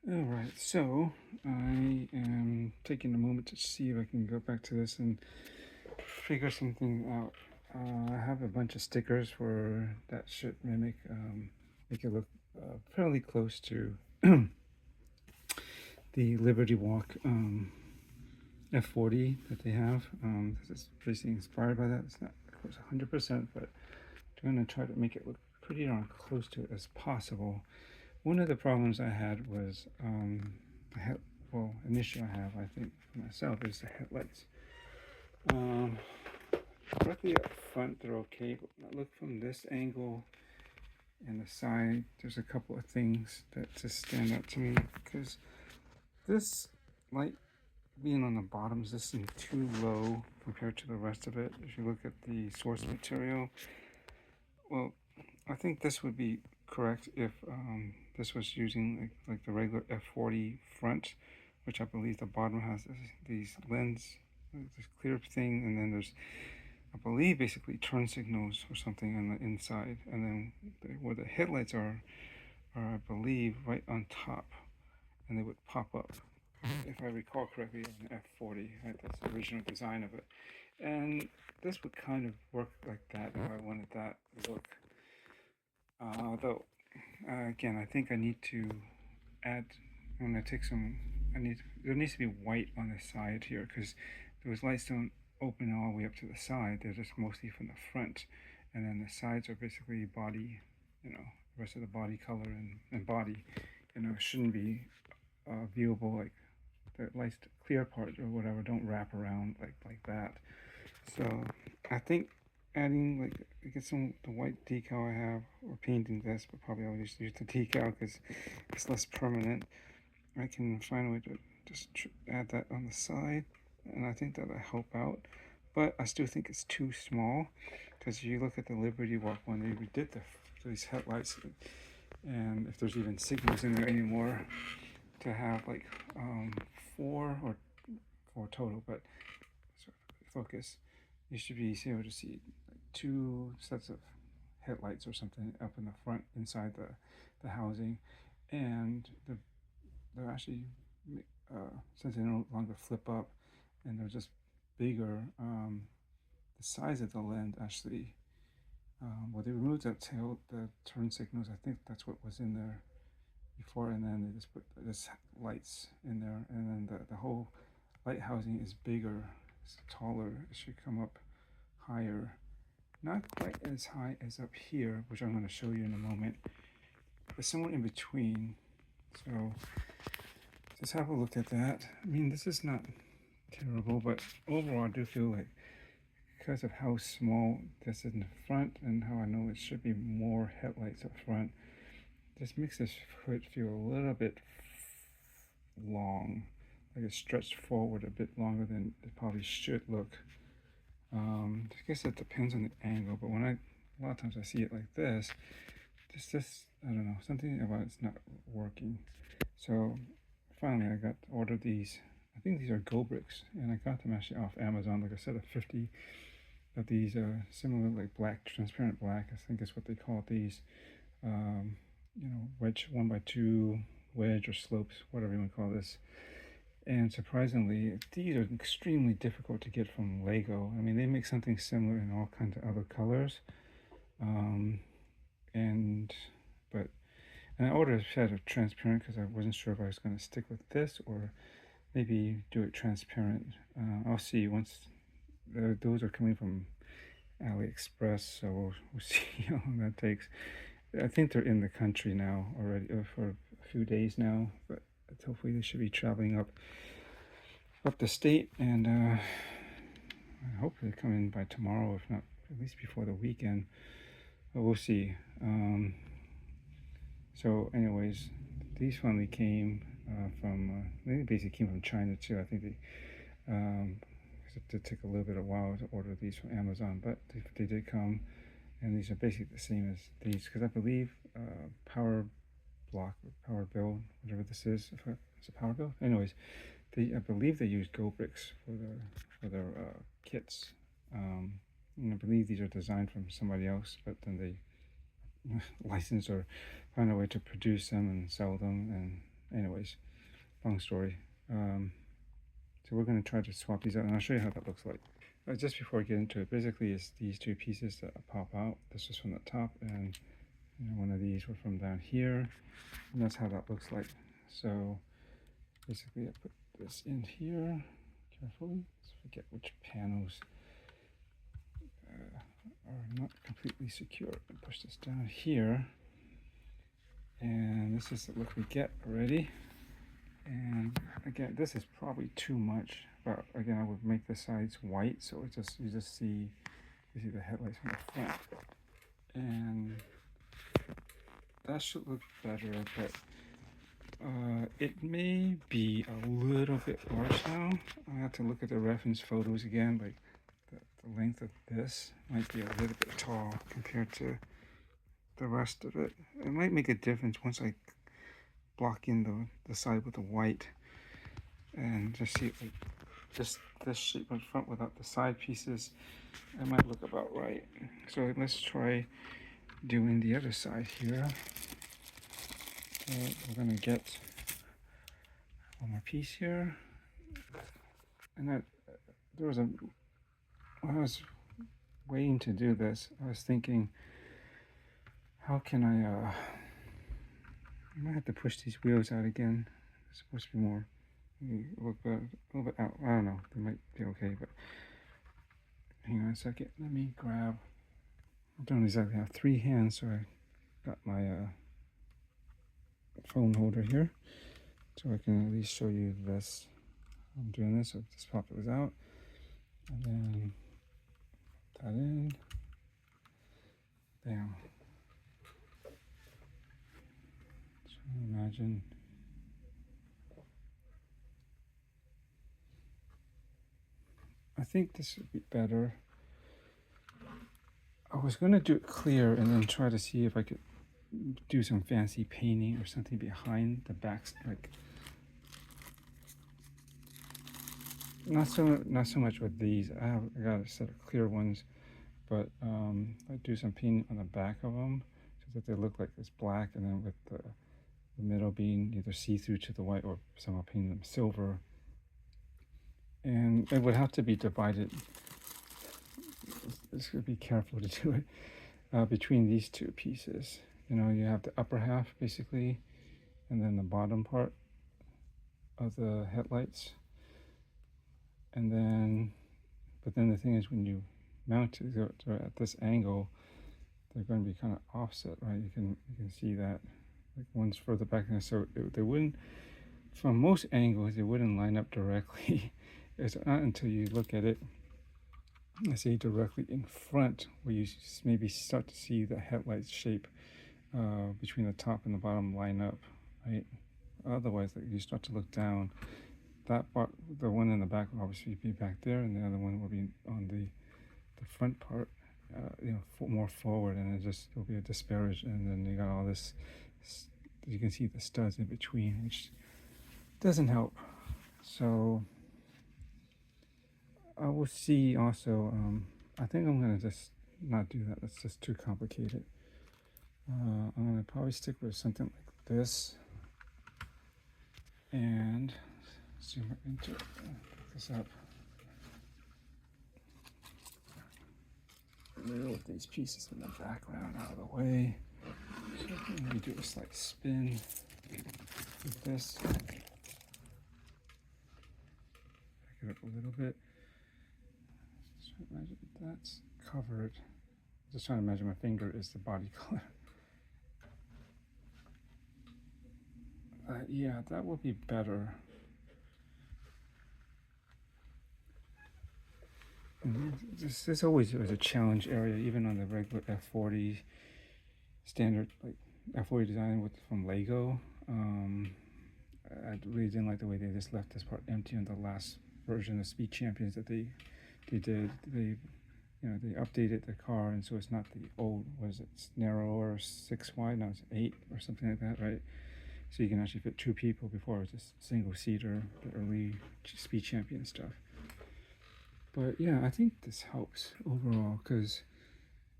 All right, so I am taking a moment to see if I can go back to this and figure something out. I have a bunch of stickers for that should make it look fairly close to the Liberty Walk F40 that they have. This is basically inspired by that. It's not, of course, 100%, but I'm going to try to make it look pretty darn close to it as possible. One of the problems I had was an issue I have, I think, for myself is the headlights. Um, Directly up front, they're okay, but when I look from this angle and the side, there's a couple of things that just stand out to me because this light being on the bottoms, this is too low compared to the rest of it. If you look at the source material, well, I think this would be correct if this was using like the regular F40 front, which I believe the bottom has these lens, this clear thing, and then there's, I believe, basically turn signals or something on the inside, and then where the headlights are, I believe, right on top, and they would pop up. If I recall correctly, on the F40, right, that's the original design of it, and this would kind of work like that if I wanted that look. Though, again, I think I need to add. I'm gonna take some. There needs to be white on the side here because those lights don't open all the way up to the side. They're just mostly from the front, and then the sides are basically body. The rest of the body color and body. Shouldn't be viewable like the lights, clear part or whatever. Don't wrap around like that. So I think adding get some the white decal I have or painting this, but probably I'll just use the decal because it's less permanent. I can find a way to just add that on the side, and I think that'll help out. But I still think it's too small because if you look at the Liberty Walk one, they redid these headlights, and if there's even signals in there anymore, to have like four total, but focus, you should be able to see like two sets of headlights or something up in the front inside the housing, and they're actually since they no longer flip up and they're just bigger. The size of the lens actually. Well, they removed the turn signals. I think that's what was in there before, and then they just put this lights in there, and then the whole light housing is bigger, it's taller. It should come up higher, not quite as high as up here, which I'm going to show you in a moment, but somewhere in between. So just have a look at that. I mean, this is not terrible, but overall I do feel like because of how small this is in the front and how I know it should be more headlights up front, this makes this hood feel a little bit long, like it's stretched forward a bit longer than it probably should look. I guess it depends on the angle, but a lot of times I see it like this, just I don't know, something about it's not working. So finally, I got ordered these. I think these are Go Bricks, and I got them actually off Amazon. Like I said, 50 of these similar, like black, transparent black. I think is what they call these. Wedge 1x2 wedge or slopes, whatever you want to call this. And surprisingly, these are extremely difficult to get from Lego. I mean, they make something similar in all kinds of other colors. Um, and but and I ordered a set of transparent because I wasn't sure if I was going to stick with this or maybe do it transparent. I'll see once those are coming from AliExpress, so we'll see how long that takes. I think they're in the country now already for a few days now, but hopefully they should be traveling up the state, and hopefully come in by tomorrow, if not at least before the weekend. But we'll see. So, anyways, these finally came they basically came from China too. I think it did take a little bit of while to order these from Amazon, but they did come, and these are basically the same as these because I believe Power Block or Power Bill, whatever this is, if it's a Power Bill. Anyways, I believe they use Go Bricks for their kits. And I believe these are designed from somebody else, but then they license or find a way to produce them and sell them. And anyways. anyways, long story. So we're going to try to swap these out, and I'll show you how that looks like. Just before I get into it, basically it's these two pieces that pop out. This is from the top, and one of these were from down here, and that's how that looks like. So basically I put this in here carefully. Let's forget which panels are not completely secure. And push this down here, and this is the look we get already. And again, this is probably too much, but again, I would make the sides white, so it just you see the headlights from the front, and that should look better. But it may be a little bit large now. I have to look at the reference photos again. Like the length of this might be a little bit tall compared to the rest of it. It might make a difference once I block in the side with the white and just see it like this shape in front without the side pieces. It might look about right. So let's try doing the other side here. So we're gonna get one more piece here, and when I was waiting to do this, I was thinking, how can I might have to push these wheels out again. It's supposed to be more, look better, a little bit out. I don't know, they might be okay, but hang on a second. Let me grab, I don't exactly have 3 hands, so I got my phone holder here, so I can at least show you this. I'm doing this, so just pop those out, and then put that in, bam. Imagine I think this would be better. I was going to do it clear and then try to see if I could do some fancy painting or something behind the backs, like not so much with these. I got a set of clear ones, but I do some painting on the back of them so that they look like it's black, and then with the middle being either see-through to the white or somehow paint them silver. And it would have to be divided. Just gotta be careful to do it between these two pieces. You have the upper half basically, and then the bottom part of the headlights. And then, but then the thing is, when you mount it at this angle, they're going to be kind of offset, right? You can see that, like one's further back, and so they wouldn't, from most angles, they wouldn't line up directly. It's not until you look at it, I say directly in front, where you maybe start to see the headlights shape between the top and the bottom line up, right? Otherwise, like, you start to look down. That part, the one in the back will obviously be back there, and the other one will be on the front part, more forward, and it'll be a disparage, and then you got all this. You can see the studs in between, which doesn't help. So I will see also. I think I'm gonna just not do that. That's just too complicated. I'm gonna probably stick with something like this, and zoom into it. Pick this up. Move these pieces in the background out of the way. So maybe do a slight spin with this. Back it up a little bit. So imagine that's covered. Just trying to imagine my finger is the body color. Yeah, that would be better. This always was a challenge area, even on the regular F40 standard, like F40 design from Lego. I really didn't like the way they just left this part empty on the last version of Speed Champions that they did. They updated the car, and so it's not the old, it's narrower 6 wide, now it's 8 or something like that, right? So you can actually fit 2 people. Before it was just single seater, the early Speed Champion stuff. But yeah, I think this helps overall, because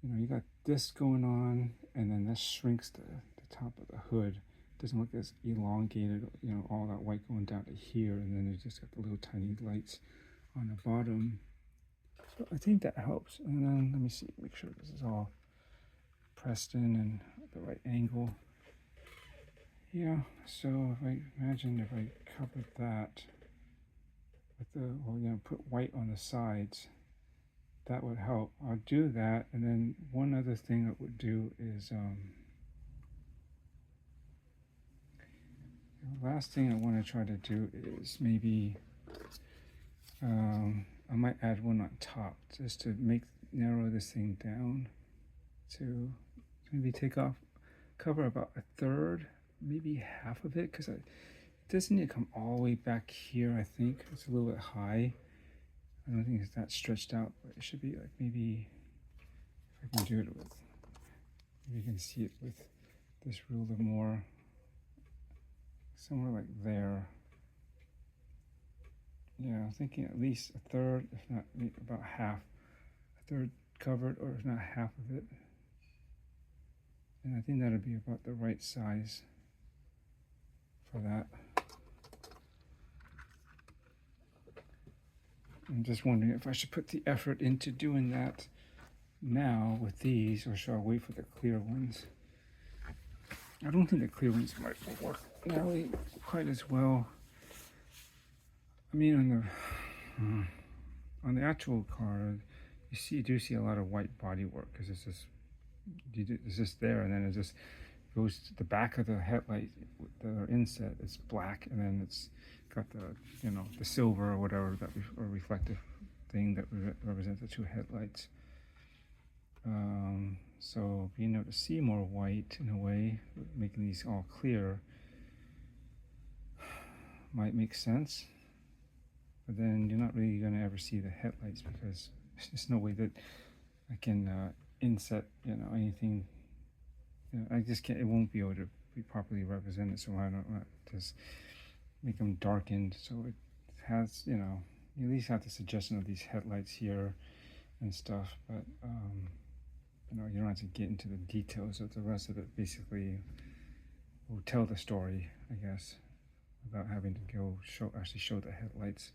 you got this going on, and then this shrinks the top of the hood doesn't look as elongated, you know, all that white going down to here, and then it's just got the little tiny lights on the bottom. So I think that helps. And then let me see, make sure this is all pressed in and at the right angle. Yeah, so if I imagine if I covered that with the, well, you know, put white on the sides, that would help. I'll do that. And then one other thing I would do is, the last thing I want to try to do is maybe, I might add one on top just to narrow this thing down to maybe cover about a third, maybe half of it, because it doesn't need to come all the way back here. I think it's a little bit high. I don't think it's that stretched out, but it should be like, maybe if I can do it with, maybe you can see it with this ruler more, somewhere like there. Yeah, I'm thinking at least a third, if not about half, a third covered, or if not half of it. And I think that'll be about the right size for that. I'm just wondering if I should put the effort into doing that now with these, or should I wait for the clear ones? I don't think the clear ones might work nearly quite as well. I mean, on the actual car, you do see a lot of white bodywork, because it's just there, and then it just goes to the back of the headlight. The inset is black, and then it's got the, you know, the silver or whatever, that or reflective thing that represents the two headlights. So being able to see more white in a way, making these all clear, might make sense. But then you're not really going to ever see the headlights, because there's no way that I can inset, you know, anything. You know, I just can't. It won't be able to be properly represented. So I don't just make them darkened, so it has, you know, you at least have the suggestion of these headlights here and stuff. But you know, you don't have to get into the details of the rest of it. Basically, will tell the story, I guess, without having to go actually show the headlights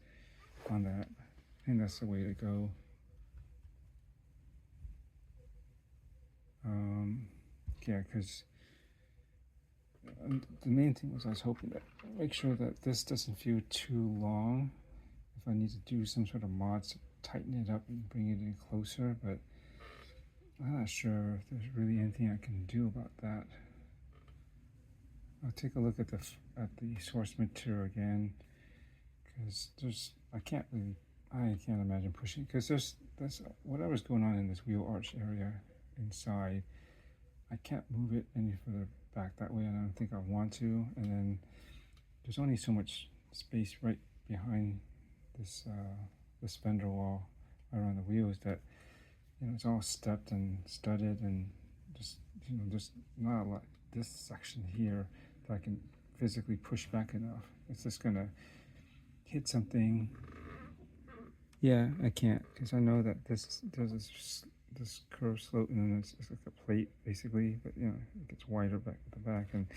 on that. I think that's the way to go. Yeah, because the main thing was I was hoping that make sure that this doesn't feel too long. If I need to do some sort of mods to tighten it up and bring it in closer, but I'm not sure if there's really anything I can do about that. I'll take a look at the source material again, because I can't imagine pushing, because that's whatever's going on in this wheel arch area inside. I can't move it any further back that way, and I don't think I want to. And then there's only so much space right behind this fender wall around the wheels that, you know, it's all stepped and studded, and just, you know, just not a lot. This section here that I can physically push back enough. It's just gonna hit something. Yeah, I can't, because I know that there's this curved slope, and then it's like a plate basically, but you know, it gets wider back at the back, and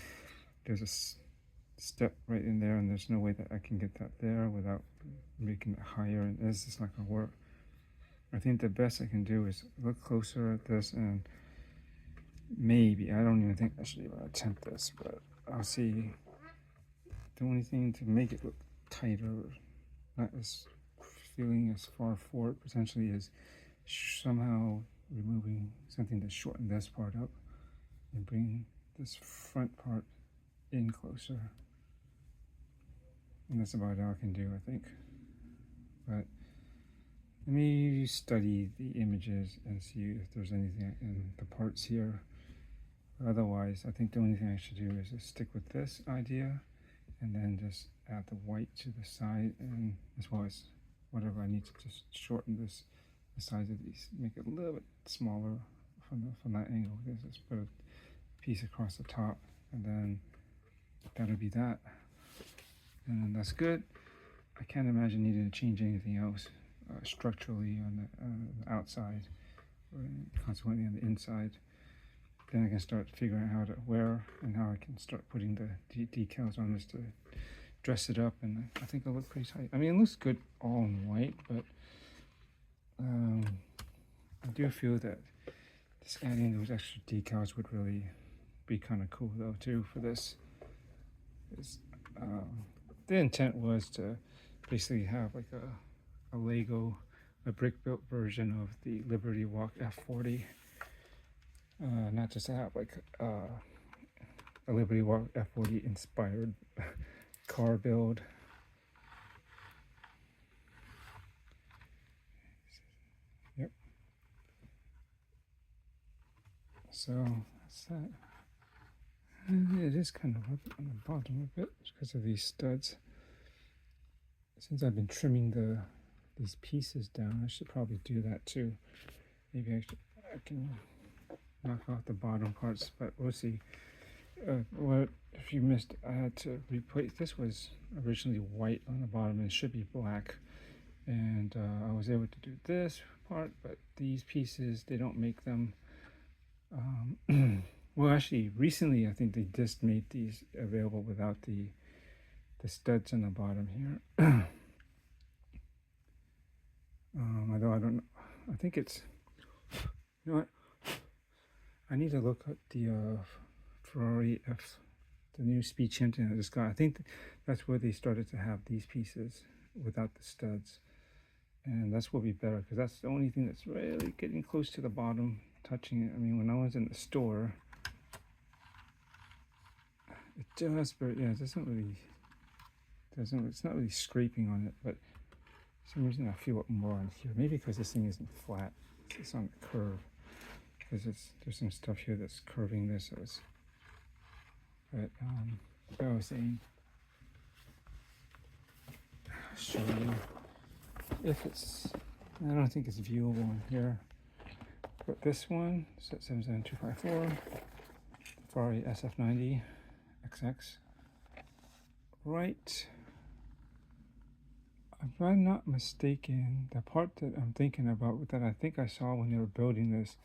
there's a step right in there, and there's no way that I can get that there without making it higher, and it's just not gonna work. I think the best I can do is look closer at this, and maybe, I don't even think I should even attempt this, but I'll see. The only thing to make it look tighter, not as feeling as far forward potentially, is somehow removing something to shorten this part up and bring this front part in closer. And that's about all I can do, I think. But let me study the images and see if there's anything in the parts here. Otherwise, I think the only thing I should do is just stick with this idea, and then just add the white to the side, and as well as whatever I need to just shorten the size of these, make it a little bit smaller from that angle. Just put a piece across the top, and then that'll be that. And that's good. I can't imagine needing to change anything else structurally on the outside, or consequently on the inside. then I can start figuring out how to wear and how I can start putting the decals on this to dress it up, and I think it'll look pretty tight. I mean, it looks good all in white, but I do feel that just adding those extra decals would really be kind of cool though too for this. The intent was to basically have like a Lego, a brick built version of the Liberty Walk F40. Not just to have like a Liberty Walk F40 inspired car build. Yep. So that's that. It is kind of up on the bottom a bit because of these studs. Since I've been trimming these pieces down, I should probably do that too. Maybe I can knock off the bottom parts, but we'll see. What if you missed? I had to replace. This was originally white on the bottom, and it should be black. And I was able to do this part, but these pieces, they don't make them. Well, actually, recently I think they just made these available without the studs on the bottom here. Although I don't know, I think it's. You know what? I need to look at the Ferrari the new speed champion I just got. I think that's where they started to have these pieces without the studs, and that's will be better because that's the only thing that's really getting close to the bottom, touching it. I mean, when I was in the store, it does, but yeah, it doesn't really. It's not really scraping on it, but for some reason I feel it more on here. Maybe because this thing isn't flat; it's on the curve. Because there's some stuff here that's curving this. But what I was saying, I'll show you if it's. I don't think it's viewable in here, but this one is at 77254 Ferrari SF90 XX. Right. If I'm not mistaken, the part that I'm thinking about that I think I saw when they were building this,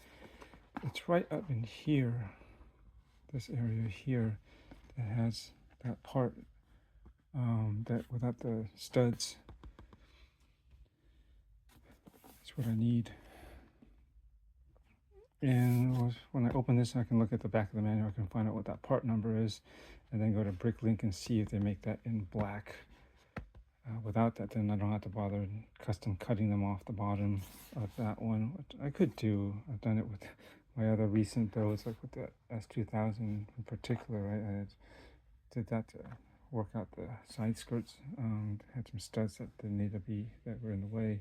it's right up in here, this area here, that has that part that without the studs. That's what I need. And when I open this, I can look at the back of the manual. I can find out what that part number is, and then go to Bricklink and see if they make that in black. Without that, then I don't have to bother custom cutting them off the bottom of that one, which I could do. I've done it with my other recent builds, like with the S2000 in particular. I did that to work out the side skirts. Had some studs that didn't need to be, that were in the way.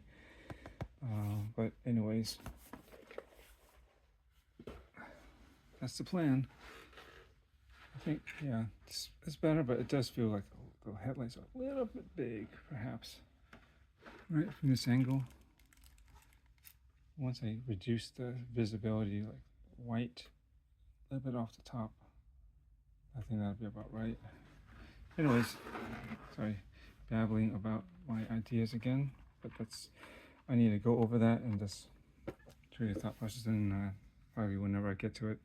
But anyways, that's the plan. I think, yeah, it's better, but it does feel like the headlights are a little bit big, perhaps. Right from this angle. Once I reduce the visibility, like white, a little bit off the top, I think that'll be about right. Anyways, sorry, babbling about my ideas again, but I need to go over that and just show you the thought process, and probably whenever I get to it,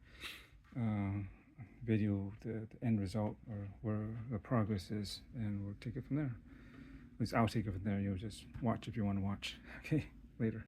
video the end result or where the progress is, and we'll take it from there. At least I'll take it from there. You'll just watch if you want to watch. Okay, later.